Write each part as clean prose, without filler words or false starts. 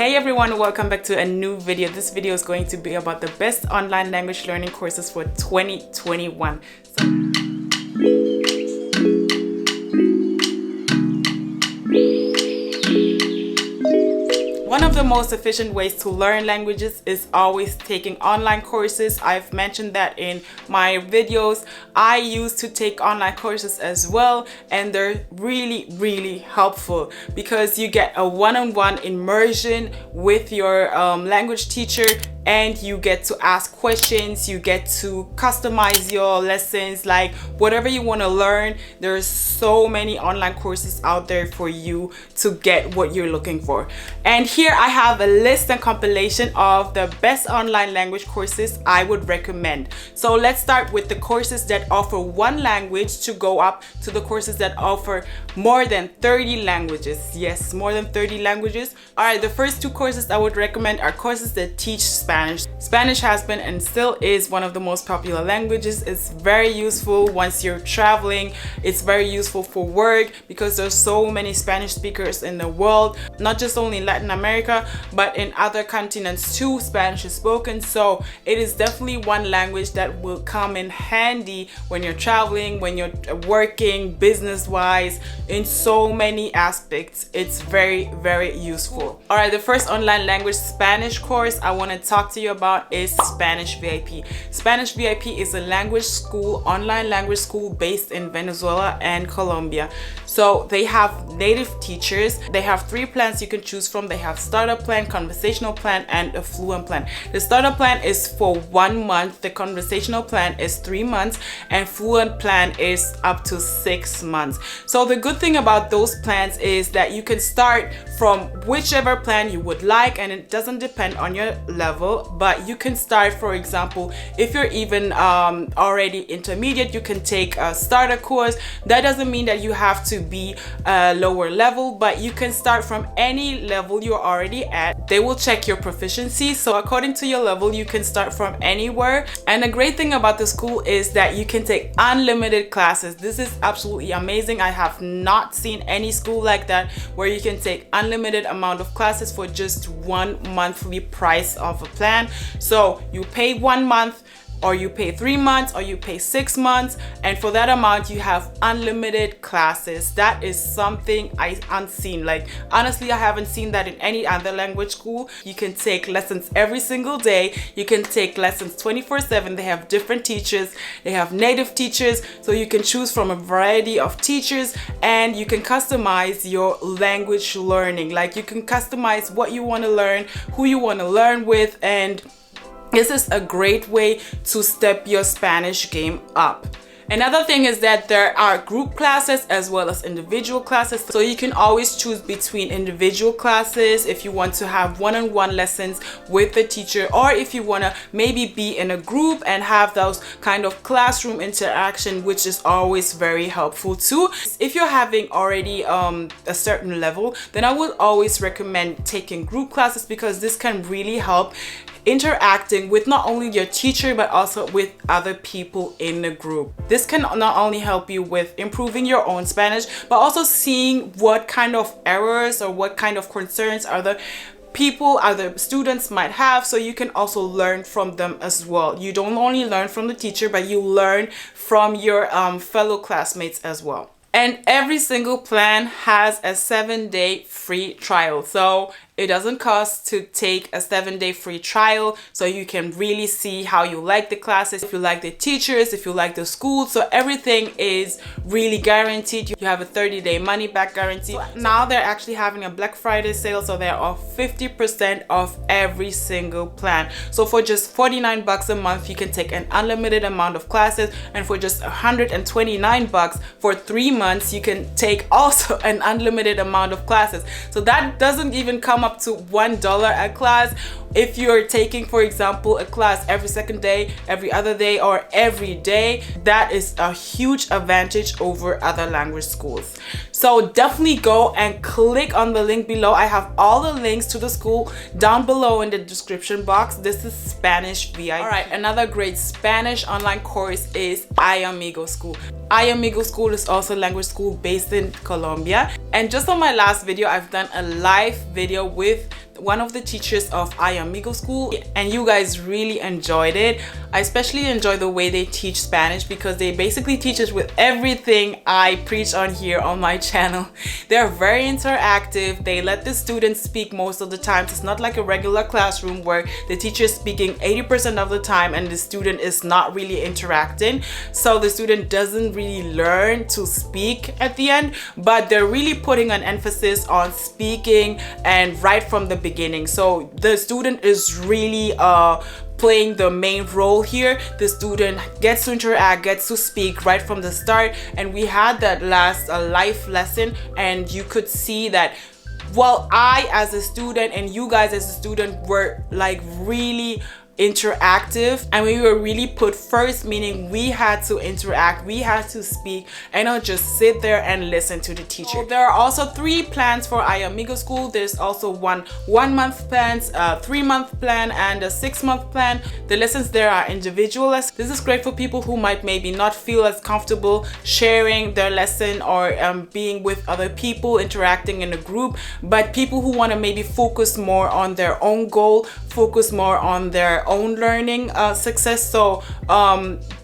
Hey everyone, welcome back to a new video. This video is going to be about the best online language learning courses for 2021. One of the most efficient ways to learn languages is always taking online courses. I've mentioned that in my videos. I used to take online courses as well, and they're really helpful because you get a one-on-one immersion with your language teacher, and you get to ask questions, you get to customize your lessons, like whatever you want to learn. There's so many online courses out there for you to get what you're looking for. And here I have a list and compilation of the best online language courses I would recommend. So let's start with the courses that offer one language to go up to the courses that offer more than 30 languages. Yes, more than 30 languages. All right, the first two courses I would recommend are courses that teach Spanish. Spanish has been and still is one of the most popular languages. It's very useful once you're traveling. It's very useful for work because there's so many Spanish speakers in the world, not just only in Latin America, but in other continents too. Spanish is spoken, so it is definitely one language that will come in handy when you're traveling, when you're working, business-wise, in so many aspects. It's very useful. All right, the first online language Spanish course I want to talk to you about is Spanish VIP. Spanish VIP is a language school, online language school based in Venezuela and Colombia. So they have native teachers. They have 3 plans you can choose from. They have starter plan, conversational plan, and a fluent plan. The starter plan is for 1 month, the conversational plan is 3 months, and fluent plan is up to 6 months. So the good thing about those plans is that you can start from whichever plan you would like, and it doesn't depend on your level, but you can start, for example, if you're even already intermediate, you can take a starter course. That doesn't mean that you have to be a lower level, but you can start from any level you're already at. They will check your proficiency, so according to your level you can start from anywhere. And the great thing about the school is that you can take unlimited classes. This is absolutely amazing. I have not seen any school like that where you can take unlimited amount of classes for just one monthly price of a plan. So you pay 1 month, or you pay 3 months, or you pay 6 months, and for that amount you have unlimited classes. That is something unseen. Like, honestly, I haven't seen that in any other language school. You can take lessons every single day. You can take lessons 24/7. They have different teachers. They have native teachers, so you can choose from a variety of teachers, and you can customize your language learning. Like, you can customize what you want to learn, who you want to learn with, and this is a great way to step your Spanish game up. Another thing is that there are group classes as well as individual classes. So you can always choose between individual classes if you want to have one-on-one lessons with the teacher, or if you want to maybe be in a group and have those kind of classroom interaction, which is always very helpful too. If you're having already a certain level, then I would always recommend taking group classes because this can really help interacting with not only your teacher but also with other people in the group. This can not only help you with improving your own Spanish, but also seeing what kind of errors or what kind of concerns other students might have, so you can also learn from them as well. You don't only learn from the teacher, but you learn from your fellow classmates as well. And every single plan has a 7-day free trial. So it doesn't cost to take a 7-day free trial, so you can really see how you like the classes, if you like the teachers, if you like the school. So everything is really guaranteed. You have a 30-day money back guarantee. So now they're actually having a Black Friday sale, so they're off 50% off every single plan. So for just 49 bucks a month, you can take an unlimited amount of classes, and for just 129 bucks for 3 months, you can take also an unlimited amount of classes. So that doesn't even come up to $1 a class. If you're taking, for example, a class every second day, every other day, or every day, that is a huge advantage over other language schools. So definitely go and click on the link below. I have all the links to the school down below in the description box. This is Spanish VIP. All right, another great Spanish online course is iAmigo School. iAmigo School is also a language school based in Colombia. And just on my last video, I've done a live video with one of the teachers of iAmigo School, and you guys really enjoyed it. I especially enjoy the way they teach Spanish because they basically teach us with everything I preach on here on my channel. They're very interactive. They let the students speak most of the time. It's not like a regular classroom where the teacher is speaking 80% of the time and the student is not really interacting. So the student doesn't really learn to speak at the end, but they're really putting an emphasis on speaking and right from the beginning. So the student is really playing the main role here. The student gets to interact, gets to speak right from the start. And we had that last life lesson, and you could see that, well, I as a student and you guys as a student were like really interactive, and we were really put first, meaning we had to interact, we had to speak, and not just sit there and listen to the teacher. So there are also 3 plans for iAmigo School. There's also one month plan, a 3-month plan, and a 6-month plan. The lessons there are individual lessons. This is great for people who might maybe not feel as comfortable sharing their lesson or being with other people, interacting in a group, but people who want to maybe focus more on their own goal, focus more on their own learning success. So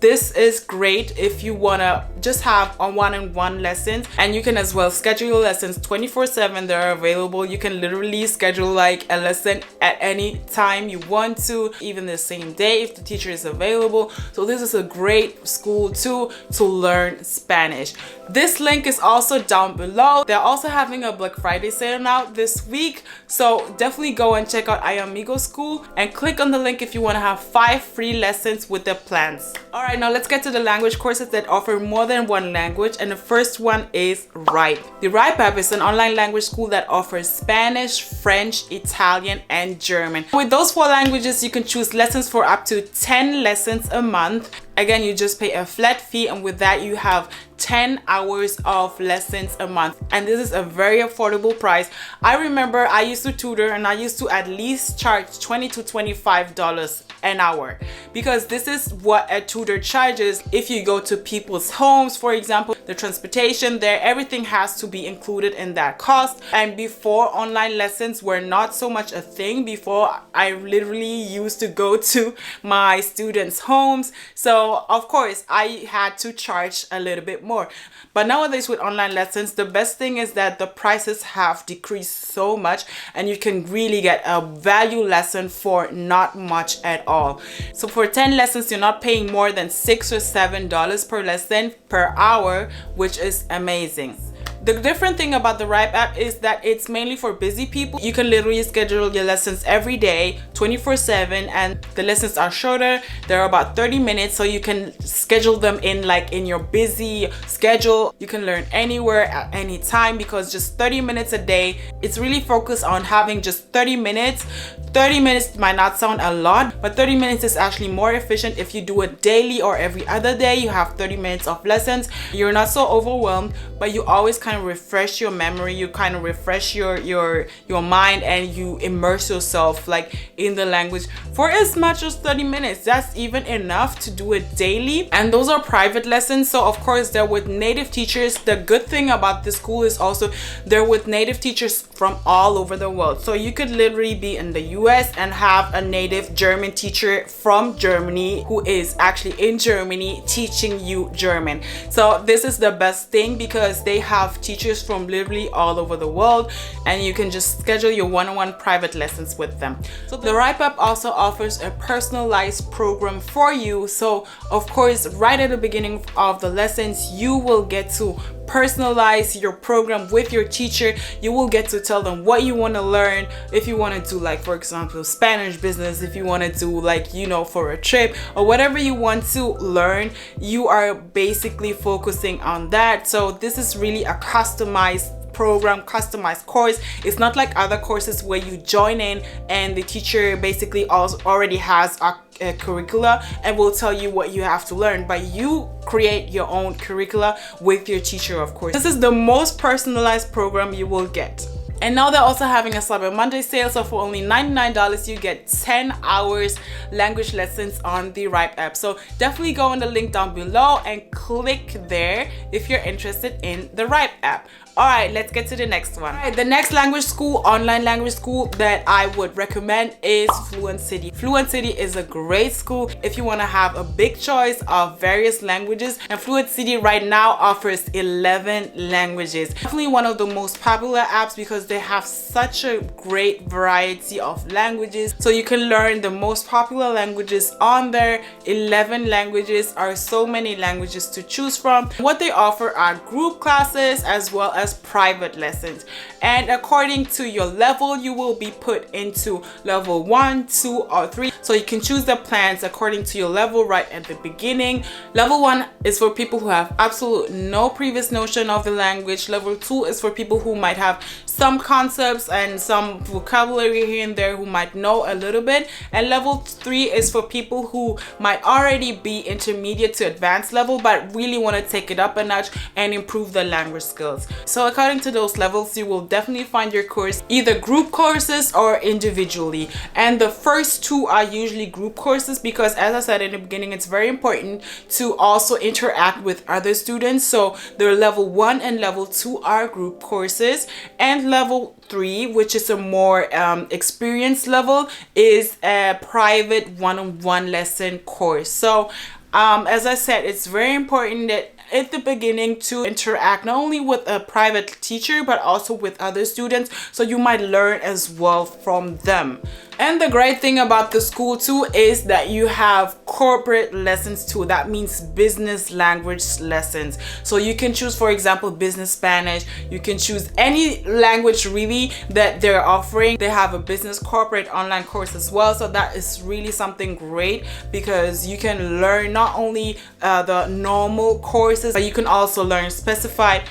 this is great if you want to just have a one-on-one lessons, and you can as well schedule your lessons 24/7. They're available. You can literally schedule like a lesson at any time you want to, even the same day if the teacher is available. So this is a great school too to learn Spanish. This link is also down below. They're also having a Black Friday sale now this week, so definitely go and check out iAmigo School and click on the link if you want to have 5 free lessons with the plans. Alright, now let's get to the language courses that offer more than one language, and the first one is RYPE. The RYPE app is an online language school that offers Spanish, French, Italian, and German. With those 4 languages, you can choose lessons for up to 10 lessons a month. Again, you just pay a flat fee, and with that you have 10 hours of lessons a month, and this is a very affordable price. I remember I used to tutor, and I used to at least charge $20 to $25 an hour, because this is what a tutor charges. If you go to people's homes, for example, the transportation there, everything has to be included in that cost. And before, online lessons were not so much a thing. Before, I literally used to go to my students' homes, so of course I had to charge a little bit more. But nowadays with online lessons, the best thing is that the prices have decreased so much, and you can really get a value lesson for not much at all. So for 10 lessons, you're not paying more than $6 or $7 per lesson per hour, which is amazing. The different thing about the RYPE app is that it's mainly for busy people. You can literally schedule your lessons every day, 24/7, and the lessons are shorter. They're about 30 minutes, so you can schedule them in like in your busy schedule. You can learn anywhere at any time, because just 30 minutes a day. It's really focused on having just 30 minutes. 30 minutes might not sound a lot, but 30 minutes is actually more efficient if you do it daily or every other day. You have 30 minutes of lessons. You're not so overwhelmed, but you always kind of refresh your memory. You kind of refresh your mind, and you immerse yourself like in the language for as much as 30 minutes. That's even enough to do it daily. And those are private lessons, so of course they're with native teachers. The good thing about this school is also they're with native teachers from all over the world. So you could literally be in the US and have a native German teacher from Germany who is actually in Germany teaching you German. So this is the best thing, because they have teachers from literally all over the world, and you can just schedule your one-on-one private lessons with them. So the RYPE app also offers a personalized program for you. So of course, right at the beginning of the lessons, you will get to personalize your program with your teacher. You will get to tell them what you want to learn. If you want to do, like, for example, Spanish business, if you want to do, like, you know, for a trip or whatever you want to learn, you are basically focusing on that. So this is really a customized program, customized course. It's not like other courses where you join in and the teacher basically also already has a curricula and will tell you what you have to learn, but you create your own curricula with your teacher, of course. This is the most personalized program you will get. And now they're also having a Cyber Monday sale, so for only $99 you get 10 hours language lessons on the RYPE app. So definitely go on the link down below and click there if you're interested in the RYPE app. All right, let's get to the next one. All right, the next language school, online language school that I would recommend is Fluency City. Fluency City is a great school if you want to have a big choice of various languages, and Fluency City right now offers 11 languages. Definitely one of the most popular apps because they have such a great variety of languages, so you can learn the most popular languages on there. 11 languages are so many languages to choose from. What they offer are group classes as well as private lessons, and according to your level you will be put into level 1, 2 or 3, so you can choose the plans according to your level right at the beginning. Level 1 is for people who have absolute no previous notion of the language. Level 2 is for people who might have some concepts and some vocabulary here and there, who might know a little bit, and level 3 is for people who might already be intermediate to advanced level but really want to take it up a notch and improve their language skills. So according to those levels, you will definitely find your course either group courses or individually, and the first two are usually group courses because, as I said in the beginning, it's very important to also interact with other students. So their level 1 and level 2 are group courses, and level 3, which is a more experienced level, is a private one-on-one lesson course. So as I said, it's very important that at the beginning to interact not only with a private teacher but also with other students, so you might learn as well from them. And the great thing about the school too is that you have corporate lessons too. That means business language lessons. So you can choose, for example, business Spanish. You can choose any language really that they're offering. They have a business corporate online course as well. So that is really something great because you can learn not only the normal courses, but you can also learn specified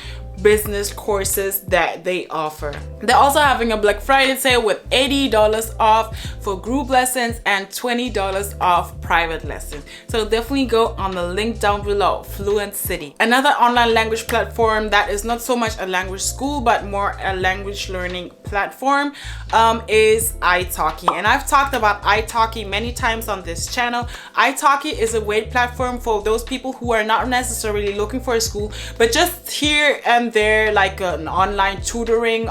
business courses that they offer. They're also having a Black Friday sale with $80 off for group lessons and $20 off private lessons. So definitely go on the link down below, Fluency City. Another online language platform that is not so much a language school but more a language learning platform is iTalki. And I've talked about iTalki many times on this channel. iTalki is a great platform for those people who are not necessarily looking for a school but just here and there, like an online tutoring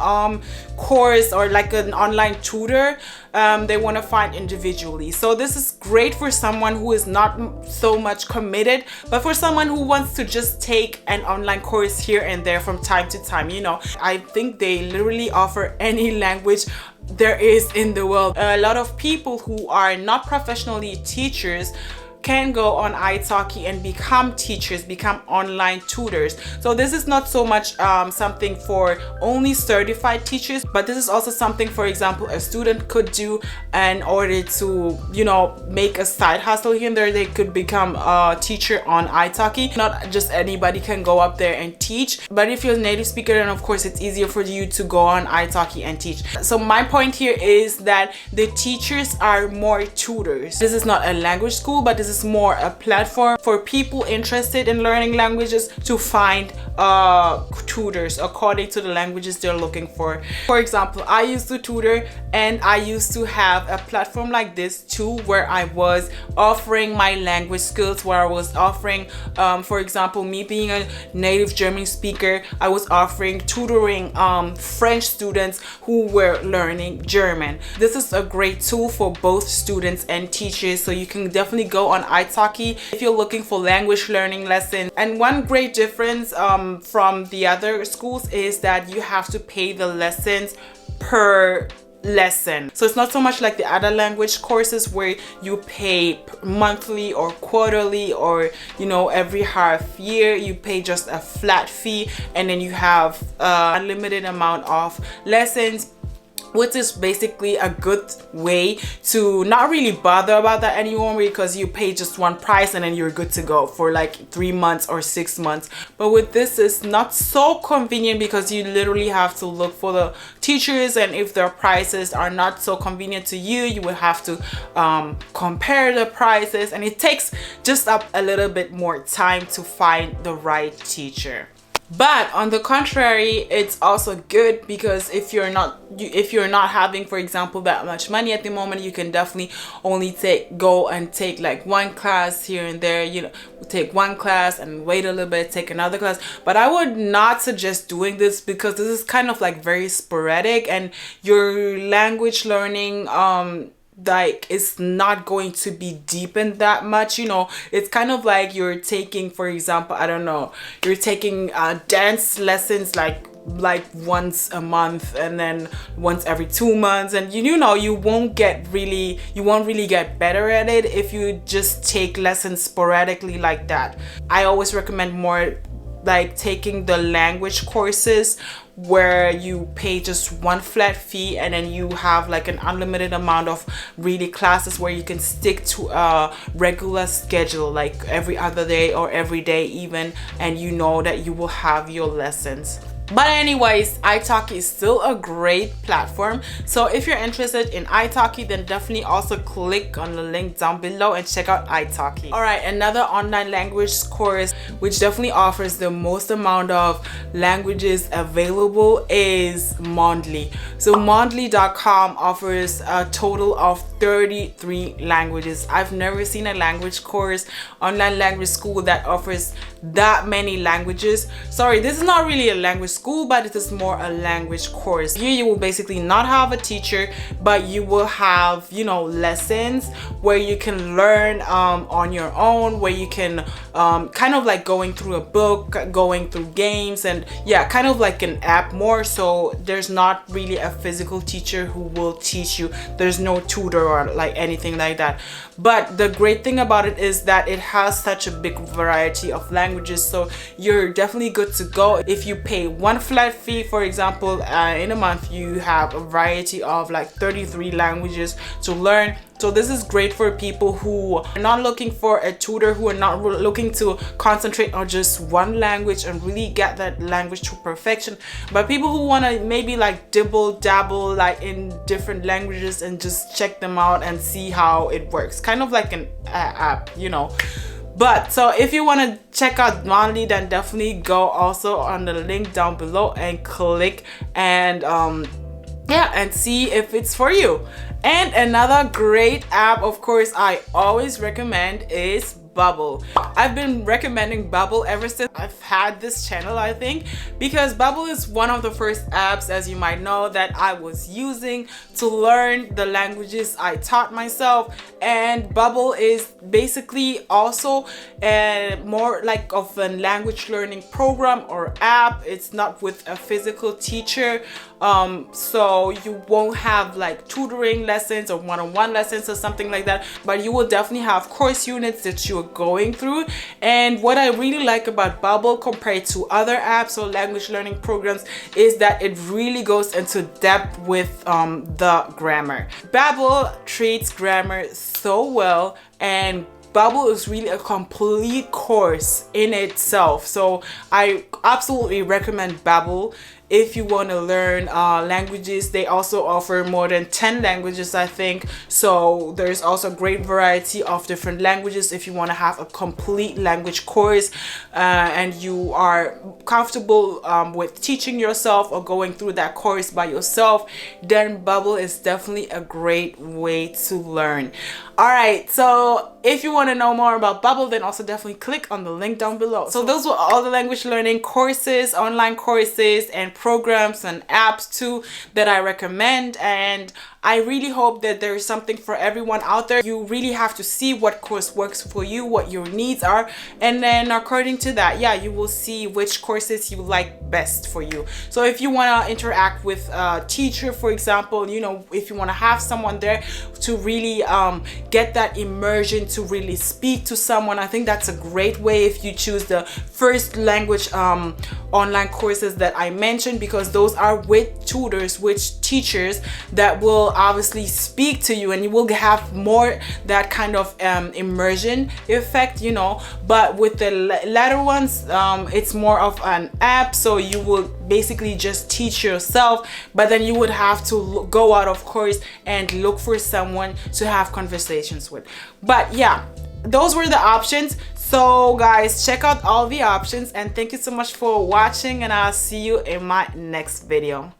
course or like an online tutor they want to find individually. So this is great for someone who is not so much committed, but for someone who wants to just take an online course here and there from time to time. You know, I think they literally offer any language there is in the world. A lot of people who are not professionally teachers can go on iTalki and become teachers, become online tutors. So this is not so much something for only certified teachers, but this is also something, for example, a student could do in order to, you know, make a side hustle here and there. They could become a teacher on iTalki. Not just anybody can go up there and teach, but if you're a native speaker, then of course it's easier for you to go on iTalki and teach. So my point here is that the teachers are more tutors. This is not a language school, but this is more a platform for people interested in learning languages to find tutors according to the languages they're looking for. For example, I used to tutor and I used to have a platform like this too, where I was offering my language skills, where I was offering for example, me being a native German speaker, I was offering tutoring French students who were learning German. This is a great tool for both students and teachers, so you can definitely go on iTalki if you're looking for language learning lessons. And one great difference from the other schools is that you have to pay the lessons per lesson. So it's not so much like the other language courses where you pay monthly or quarterly or, you know, every half year. You pay just a flat fee and then you have a limited amount of lessons, which is basically a good way to not really bother about that anymore, because you pay just one price and then you're good to go for like 3 months or 6 months. But with this, it's not so convenient because you literally have to look for the teachers, and if their prices are not so convenient to you, you will have to compare the prices, and it takes just a little bit more time to find the right teacher. But on the contrary, it's also good because if you're not having, for example, that much money at the moment, you can definitely only go and take like one class here and there, you know, take one class and wait a little bit, take another class. But I would not suggest doing this because this is kind of like very sporadic, and your language learning like it's not going to be deepened that much. You know, it's kind of like you're taking, for example, I don't know, you're taking dance lessons like once a month and then once every 2 months, and you know, you won't really get better at it if you just take lessons sporadically like that. I always recommend more like taking the language courses where you pay just one flat fee, and then you have like an unlimited amount of really classes where you can stick to a regular schedule, like every other day or every day even, and you know that you will have your lessons. But anyways, iTalki is still a great platform. So if you're interested in iTalki, then definitely also click on the link down below and check out iTalki. Alright, another online language course which definitely offers the most amount of languages available is MONDLY. So MONDLY.com offers a total of 33 languages. I've never seen a language course, online language school that offers that many languages. Sorry, this is not really a language school, but it is more a language course. Here you will basically not have a teacher, but you will have, you know, lessons where you can learn on your own, where you can kind of like going through a book, going through games, and yeah, kind of like an app more. So there's not really a physical teacher who will teach you. There's no tutor or like anything like that. But the great thing about it is that it has such a big variety of languages, so you're definitely good to go. If you pay one flat fee, for example, in a month, you have a variety of like 33 languages to learn. So this is great for people who are not looking for a tutor, who are not looking to concentrate on just one language and really get that language to perfection, but people who want to maybe like dabble like in different languages and just check them out and see how it works, kind of like an app, you know. But so if you want to check out MONDLY, then definitely go also on the link down below and click and yeah, and see if it's for you. And another great app, of course, I always recommend is Babble. I've been recommending Babble ever since I've had this channel, I think, because Babble is one of the first apps, as you might know, that I was using to learn the languages I taught myself. And Babble is basically also more like of a language learning program or app. It's not with a physical teacher, so you won't have like tutoring lessons or one-on-one lessons or something like that, but you will definitely have course units that you are going through. And what I really like about Babble compared to other apps or language learning programs is that it really goes into depth with the grammar. Babble treats grammar so well, and Babble is really a complete course in itself. So I absolutely recommend Babble if you want to learn languages. They also offer more than 10 languages, I think. So there's also a great variety of different languages if you want to have a complete language course and you are comfortable with teaching yourself or going through that course by yourself, then Babble is definitely a great way to learn. Alright, so if you want to know more about Babble, then also definitely click on the link down below. So those were all the language learning courses, online courses, and programs and apps too that I recommend, and I really hope that there is something for everyone out there. You really have to see what course works for you, what your needs are, and then according to that, yeah, you will see which courses you like best for you. So if you want to interact with a teacher, for example, you know, if you want to have someone there to really get that immersion, to really speak to someone, I think that's a great way if you choose the first language online courses that I mentioned, because those are with tutors, with teachers that will will obviously speak to you, and you will have more that kind of immersion effect, you know. But with the latter ones, it's more of an app, so you will basically just teach yourself, but then you would have to go out of course and look for someone to have conversations with. But yeah, those were the options. So guys, check out all the options, and thank you so much for watching, and I'll see you in my next video.